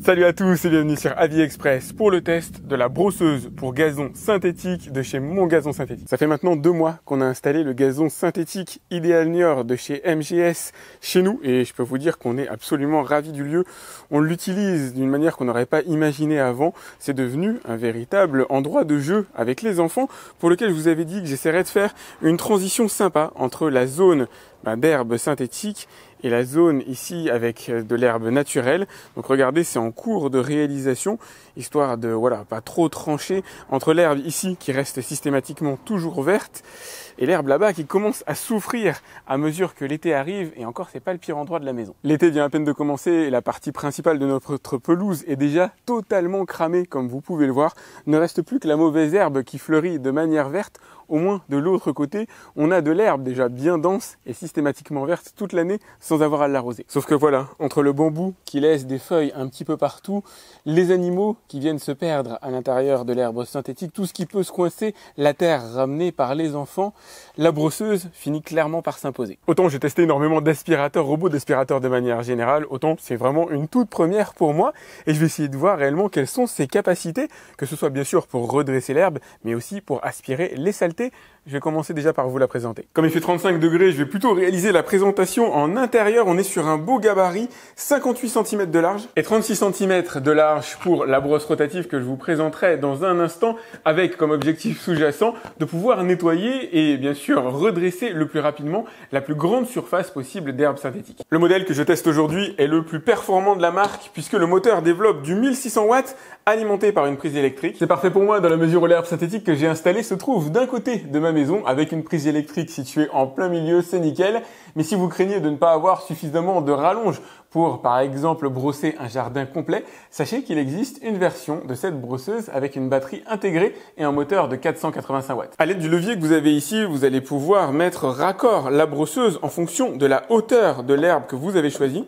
Salut à tous et bienvenue sur Avis Express pour le test de la brosseuse pour gazon synthétique de chez Mon Gazon Synthétique. Ça fait maintenant 2 mois qu'on a installé le gazon synthétique Ideal Nior de chez MGS chez nous et je peux vous dire qu'on est absolument ravis du lieu. On l'utilise d'une manière qu'on n'aurait pas imaginé avant. C'est devenu un véritable endroit de jeu avec les enfants pour lequel je vous avais dit que j'essaierais de faire une transition sympa entre la zone d'herbe synthétique et la zone ici avec de l'herbe naturelle. Donc regardez, c'est en cours de réalisation, histoire de pas trop trancher entre l'herbe ici qui reste systématiquement toujours verte et l'herbe là-bas qui commence à souffrir à mesure que l'été arrive, et encore c'est pas le pire endroit de la maison. L'été vient à peine de commencer et la partie principale de notre pelouse est déjà totalement cramée comme vous pouvez le voir. Il ne reste plus que la mauvaise herbe qui fleurit de manière verte. Au moins de l'autre côté, on a de l'herbe déjà bien dense et systématiquement verte toute l'année sans avoir à l'arroser. Sauf que voilà, entre le bambou qui laisse des feuilles un petit peu partout, les animaux qui viennent se perdre à l'intérieur de l'herbe synthétique, tout ce qui peut se coincer, la terre ramenée par les enfants, la brosseuse finit clairement par s'imposer. Autant j'ai testé énormément d'aspirateurs, robots d'aspirateurs de manière générale, autant c'est vraiment une toute première pour moi et je vais essayer de voir réellement quelles sont ses capacités, que ce soit bien sûr pour redresser l'herbe, mais aussi pour aspirer les saletés. Je vais commencer déjà par vous la présenter. Comme il fait 35 degrés, je vais plutôt réaliser la présentation en intérieur. On est sur un beau gabarit, 58 cm de large et 36 cm de large pour la brosse rotative que je vous présenterai dans un instant, avec comme objectif sous-jacent de pouvoir nettoyer et bien sûr redresser le plus rapidement la plus grande surface possible d'herbe synthétique. Le modèle que je teste aujourd'hui est le plus performant de la marque puisque le moteur développe du 1600 watts alimenté par une prise électrique. C'est parfait pour moi dans la mesure où l'herbe synthétique que j'ai installée se trouve d'un côté de ma maison avec une prise électrique située en plein milieu, c'est nickel. Mais si vous craignez de ne pas avoir suffisamment de rallonge pour par exemple brosser un jardin complet, sachez qu'il existe une version de cette brosseuse avec une batterie intégrée et un moteur de 485 watts. À l'aide du levier que vous avez ici, vous allez pouvoir mettre raccord la brosseuse en fonction de la hauteur de l'herbe que vous avez choisie.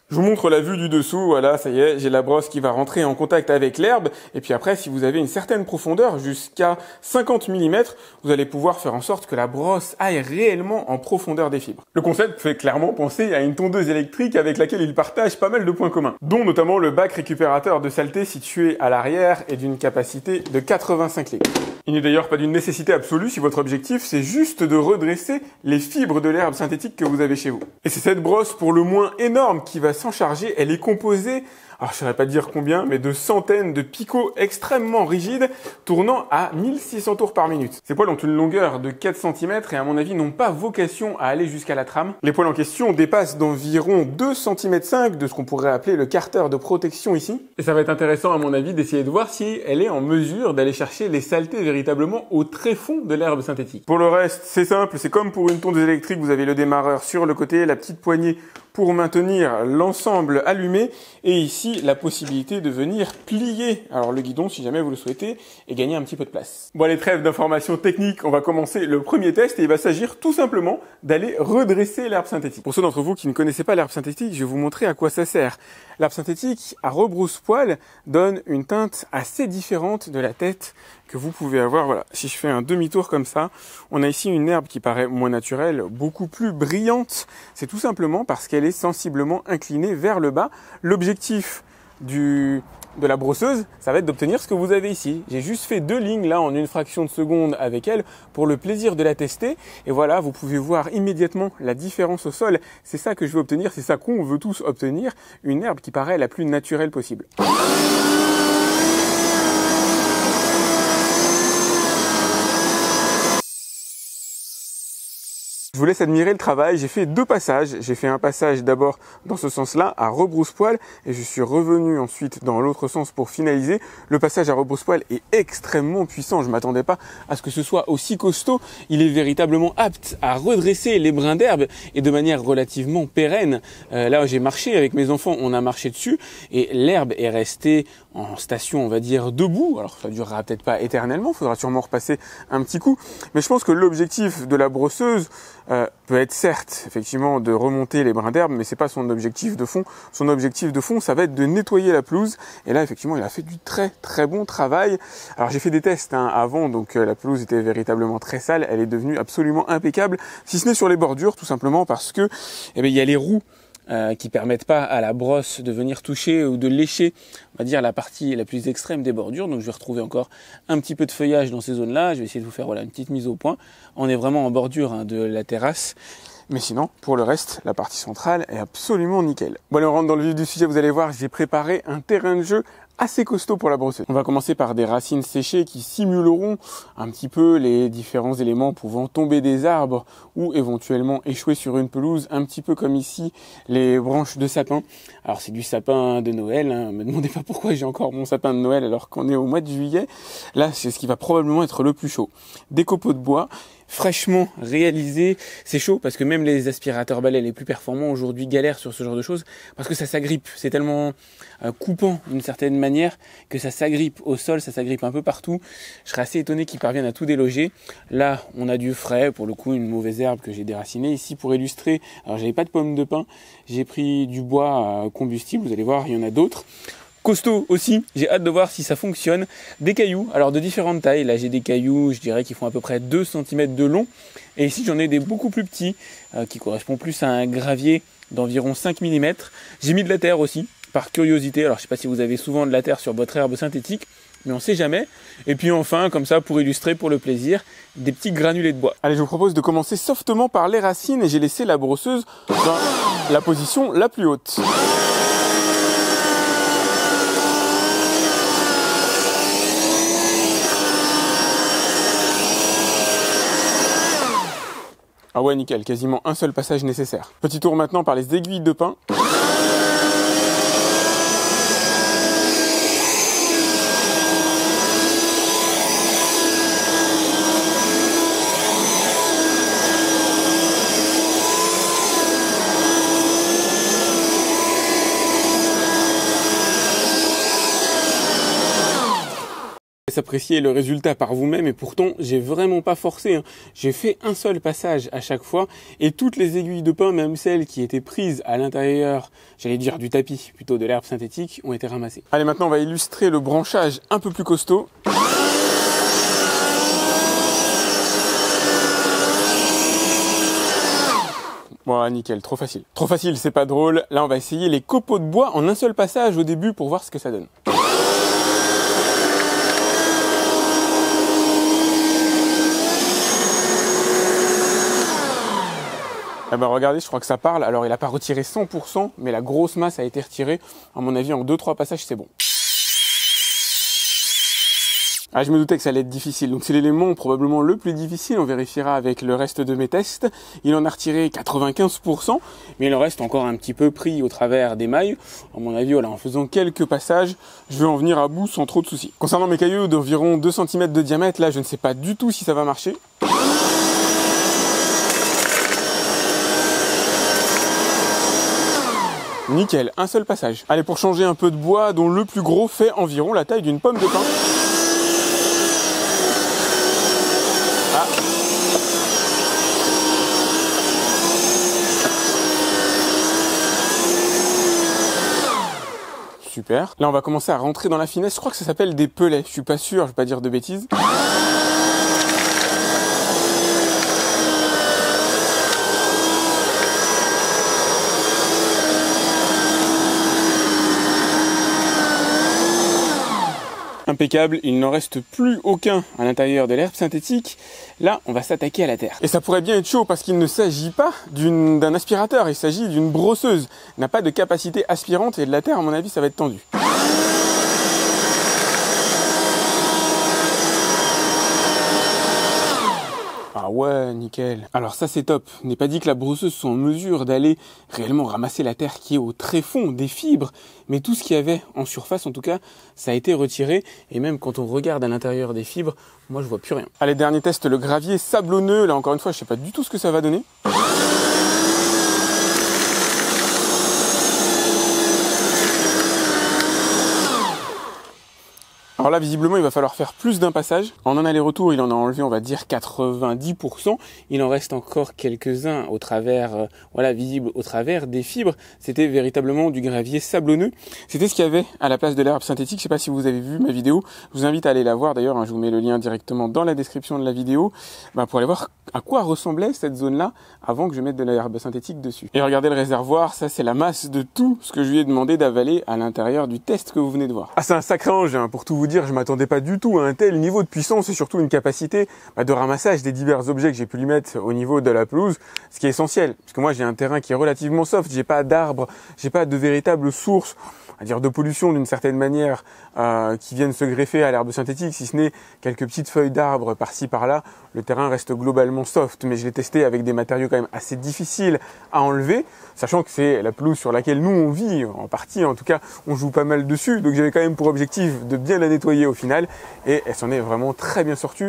Je vous montre la vue du dessous, voilà, ça y est, j'ai la brosse qui va rentrer en contact avec l'herbe. Et puis après, si vous avez une certaine profondeur, jusqu'à 50 mm, vous allez pouvoir faire en sorte que la brosse aille réellement en profondeur des fibres. Le concept fait clairement penser à une tondeuse électrique avec laquelle il partage pas mal de points communs, dont notamment le bac récupérateur de saleté situé à l'arrière et d'une capacité de 85 litres. Il n'est d'ailleurs pas d'une nécessité absolue si votre objectif c'est juste de redresser les fibres de l'herbe synthétique que vous avez chez vous. Et c'est cette brosse pour le moins énorme qui va s'en charger. Elle est composée, alors je ne saurais pas dire combien, mais de centaines de picots extrêmement rigides tournant à 1600 tours par minute. Ces poils ont une longueur de 4 cm et à mon avis n'ont pas vocation à aller jusqu'à la trame. Les poils en question dépassent d'environ 2,5 cm de ce qu'on pourrait appeler le carter de protection ici. Et ça va être intéressant à mon avis d'essayer de voir si elle est en mesure d'aller chercher les saletés véritablement au tréfond de l'herbe synthétique. Pour le reste, c'est simple, c'est comme pour une tondeuse électrique, vous avez le démarreur sur le côté, la petite poignée pour maintenir l'ensemble allumé et ici la possibilité de venir plier alors le guidon si jamais vous le souhaitez et gagner un petit peu de place. Bon, allez, trêve d'informations techniques, on va commencer le premier test et il va s'agir tout simplement d'aller redresser l'herbe synthétique. Pour ceux d'entre vous qui ne connaissaient pas l'herbe synthétique, je vais vous montrer à quoi ça sert. L'herbe synthétique à rebrousse-poil donne une teinte assez différente de la tête que vous pouvez avoir. Voilà, si je fais un demi-tour comme ça, on a ici une herbe qui paraît moins naturelle, beaucoup plus brillante. C'est tout simplement parce qu'elle est sensiblement inclinée vers le bas. L'objectif de la brosseuse, ça va être d'obtenir ce que vous avez ici. J'ai juste fait 2 lignes là en une fraction de seconde avec elle pour le plaisir de la tester. Et voilà, vous pouvez voir immédiatement la différence au sol. C'est ça que je veux obtenir, c'est ça qu'on veut tous obtenir. Une herbe qui paraît la plus naturelle possible. Je vous laisse admirer le travail, j'ai fait 2 passages. J'ai fait un passage d'abord dans ce sens-là, à rebrousse-poil, et je suis revenu ensuite dans l'autre sens pour finaliser. Le passage à rebrousse-poil est extrêmement puissant, je ne m'attendais pas à ce que ce soit aussi costaud. Il est véritablement apte à redresser les brins d'herbe et de manière relativement pérenne. Là, j'ai marché avec mes enfants, on a marché dessus, et l'herbe est restée en station, on va dire, debout. Alors, ça durera peut-être pas éternellement, il faudra sûrement repasser un petit coup. Mais je pense que l'objectif de la brosseuse peut être certes, effectivement, de remonter les brins d'herbe, mais c'est pas son objectif de fond. Son objectif de fond, ça va être de nettoyer la pelouse. Et là, effectivement, il a fait du très très bon travail. Alors, j'ai fait des tests avant, donc la pelouse était véritablement très sale. Elle est devenue absolument impeccable, si ce n'est sur les bordures, tout simplement parce que, il y a les roues qui permettent pas à la brosse de venir toucher ou de lécher, on va dire, la partie la plus extrême des bordures. Donc je vais retrouver encore un petit peu de feuillage dans ces zones-là. Je vais essayer de vous faire voilà, une petite mise au point. On est vraiment en bordure hein, de la terrasse. Mais sinon, pour le reste, la partie centrale est absolument nickel. Bon allez, on rentre dans le vif du sujet, vous allez voir, j'ai préparé un terrain de jeu assez costaud pour la brosseuse. On va commencer par des racines séchées qui simuleront un petit peu les différents éléments pouvant tomber des arbres ou éventuellement échouer sur une pelouse, un petit peu comme ici les branches de sapin. Alors c'est du sapin de Noël, hein. Me demandez pas pourquoi j'ai encore mon sapin de Noël alors qu'on est au mois de juillet. Là, c'est ce qui va probablement être le plus chaud. Des copeaux de bois fraîchement réalisé, c'est chaud parce que même les aspirateurs balais les plus performants aujourd'hui galèrent sur ce genre de choses parce que ça s'agrippe, c'est tellement coupant d'une certaine manière que ça s'agrippe au sol, ça s'agrippe un peu partout. Je serais assez étonné qu'ils parviennent à tout déloger. Là, on a du frais, pour le coup une mauvaise herbe que j'ai déracinée. Ici pour illustrer, alors j'avais pas de pomme de pin, j'ai pris du bois combustible, vous allez voir, il y en a d'autres. Costaud aussi, j'ai hâte de voir si ça fonctionne. Des cailloux, alors de différentes tailles. Là j'ai des cailloux, je dirais qu'ils font à peu près 2 cm de long. Et ici j'en ai des beaucoup plus petits, qui correspondent plus à un gravier d'environ 5 mm. J'ai mis de la terre aussi, par curiosité. Alors je sais pas si vous avez souvent de la terre sur votre herbe synthétique, mais on sait jamais. Et puis enfin, comme ça, pour illustrer, pour le plaisir, des petits granulés de bois. Allez, je vous propose de commencer softement par les racines et j'ai laissé la brosseuse dans la position la plus haute. Ah ouais, nickel, quasiment un seul passage nécessaire. Petit tour maintenant par les aiguilles de pin. Apprécier le résultat par vous-même et pourtant j'ai vraiment pas forcé, hein. J'ai fait un seul passage à chaque fois et toutes les aiguilles de pin, même celles qui étaient prises à l'intérieur, j'allais dire du tapis, plutôt de l'herbe synthétique, ont été ramassées. Allez, maintenant on va illustrer le branchage un peu plus costaud. Voilà, nickel, trop facile. Trop facile, c'est pas drôle. Là on va essayer les copeaux de bois en un seul passage au début pour voir ce que ça donne. Eh ben regardez, je crois que ça parle. Alors il n'a pas retiré 100%, mais la grosse masse a été retirée. À mon avis, en 2-3 passages, c'est bon. Ah, je me doutais que ça allait être difficile. Donc c'est l'élément probablement le plus difficile. On vérifiera avec le reste de mes tests. Il en a retiré 95%, mais il en reste encore un petit peu pris au travers des mailles. À mon avis, voilà, en faisant quelques passages, je vais en venir à bout sans trop de soucis. Concernant mes cailloux d'environ 2 cm de diamètre, là, je ne sais pas du tout si ça va marcher. Nickel, un seul passage. Allez, pour changer un peu de bois, dont le plus gros fait environ la taille d'une pomme de pin. Ah. Super. Là, on va commencer à rentrer dans la finesse. Je crois que ça s'appelle des pelets. Je suis pas sûr, je vais pas dire de bêtises. Impeccable, il n'en reste plus aucun à l'intérieur de l'herbe synthétique. Là, on va s'attaquer à la terre. Et ça pourrait bien être chaud parce qu'il ne s'agit pas d'un aspirateur, il s'agit d'une brosseuse. Elle n'a pas de capacité aspirante et de la terre, à mon avis, ça va être tendu. Ah ouais, nickel. Alors ça c'est top. N'est pas dit que la brosseuse soit en mesure d'aller réellement ramasser la terre qui est au tréfonds des fibres, mais tout ce qu'il y avait en surface, en tout cas, ça a été retiré. Et même quand on regarde à l'intérieur des fibres, moi je vois plus rien. Allez, dernier test, le gravier sablonneux. Là encore une fois, je sais pas du tout ce que ça va donner. Alors là, visiblement, il va falloir faire plus d'un passage. En un aller-retour, il en a enlevé, on va dire, 90%. Il en reste encore quelques-uns au travers, voilà, visibles au travers des fibres. C'était véritablement du gravier sablonneux. C'était ce qu'il y avait à la place de l'herbe synthétique. Je sais pas si vous avez vu ma vidéo. Je vous invite à aller la voir. D'ailleurs, hein, je vous mets le lien directement dans la description de la vidéo, pour aller voir à quoi ressemblait cette zone-là avant que je mette de l'herbe synthétique dessus. Et regardez le réservoir. Ça, c'est la masse de tout ce que je lui ai demandé d'avaler à l'intérieur du test que vous venez de voir. Ah, c'est un sacré engin, pour tout vous dire, je m'attendais pas du tout à un tel niveau de puissance et surtout une capacité de ramassage des divers objets que j'ai pu lui mettre au niveau de la pelouse, ce qui est essentiel, parce que moi j'ai un terrain qui est relativement soft, j'ai pas d'arbres, j'ai pas de véritable source, à dire de pollution d'une certaine manière, qui viennent se greffer à l'herbe synthétique, si ce n'est quelques petites feuilles d'arbres par-ci par-là. Le terrain reste globalement soft, mais je l'ai testé avec des matériaux quand même assez difficiles à enlever, sachant que c'est la pelouse sur laquelle nous on vit, en partie en tout cas, on joue pas mal dessus, donc j'avais quand même pour objectif de bien la nettoyer au final, et elle s'en est vraiment très bien sortie,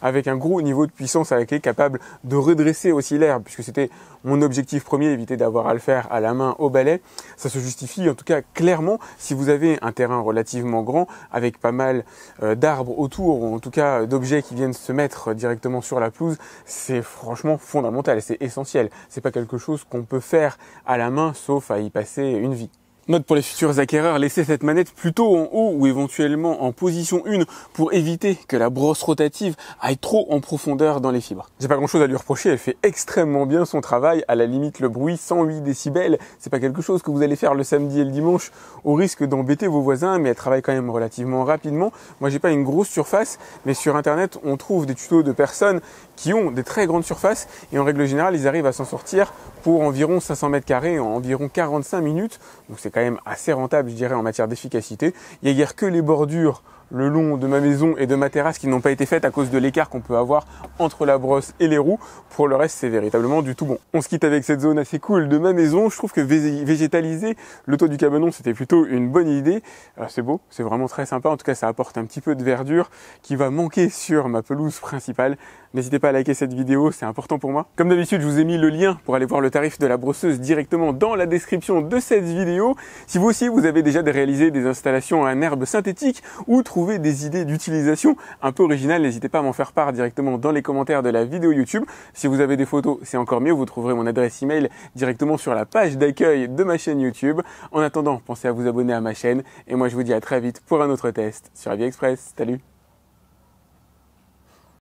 avec un gros niveau de puissance avec elle capable de redresser aussi l'herbe, puisque c'était mon objectif premier, éviter d'avoir à le faire à la main au balai. Ça se justifie en tout cas clairement si vous avez un terrain relativement grand avec pas mal d'arbres autour, ou en tout cas d'objets qui viennent se mettre directement sur la pelouse. C'est franchement fondamental, c'est essentiel. C'est pas quelque chose qu'on peut faire à la main sauf à y passer une vie. Note pour les futurs acquéreurs, laissez cette manette plutôt en haut ou éventuellement en position 1 pour éviter que la brosse rotative aille trop en profondeur dans les fibres. J'ai pas grand chose à lui reprocher, elle fait extrêmement bien son travail. À la limite, le bruit 108 décibels, c'est pas quelque chose que vous allez faire le samedi et le dimanche au risque d'embêter vos voisins, mais elle travaille quand même relativement rapidement. Moi j'ai pas une grosse surface, mais sur internet on trouve des tutos de personnes qui ont des très grandes surfaces et en règle générale ils arrivent à s'en sortir pour environ 500 mètres carrés en environ 45 minutes. Donc c'est quand même assez rentable, je dirais, en matière d'efficacité. Il n'y a guère que les bordures le long de ma maison et de ma terrasse qui n'ont pas été faites à cause de l'écart qu'on peut avoir entre la brosse et les roues. Pour le reste, c'est véritablement du tout bon. On se quitte avec cette zone assez cool de ma maison. Je trouve que végétaliser le toit du cabanon, c'était plutôt une bonne idée. C'est beau, c'est vraiment très sympa. En tout cas, ça apporte un petit peu de verdure qui va manquer sur ma pelouse principale. N'hésitez pas à liker cette vidéo, c'est important pour moi. Comme d'habitude, je vous ai mis le lien pour aller voir le tarif de la brosseuse directement dans la description de cette vidéo. Si vous aussi, vous avez déjà réalisé des installations en herbe synthétique ou trouvé des idées d'utilisation un peu originales, n'hésitez pas à m'en faire part directement dans les commentaires de la vidéo YouTube. Si vous avez des photos, c'est encore mieux, vous trouverez mon adresse email directement sur la page d'accueil de ma chaîne YouTube. En attendant, pensez à vous abonner à ma chaîne et moi je vous dis à très vite pour un autre test sur AviExpress. Salut!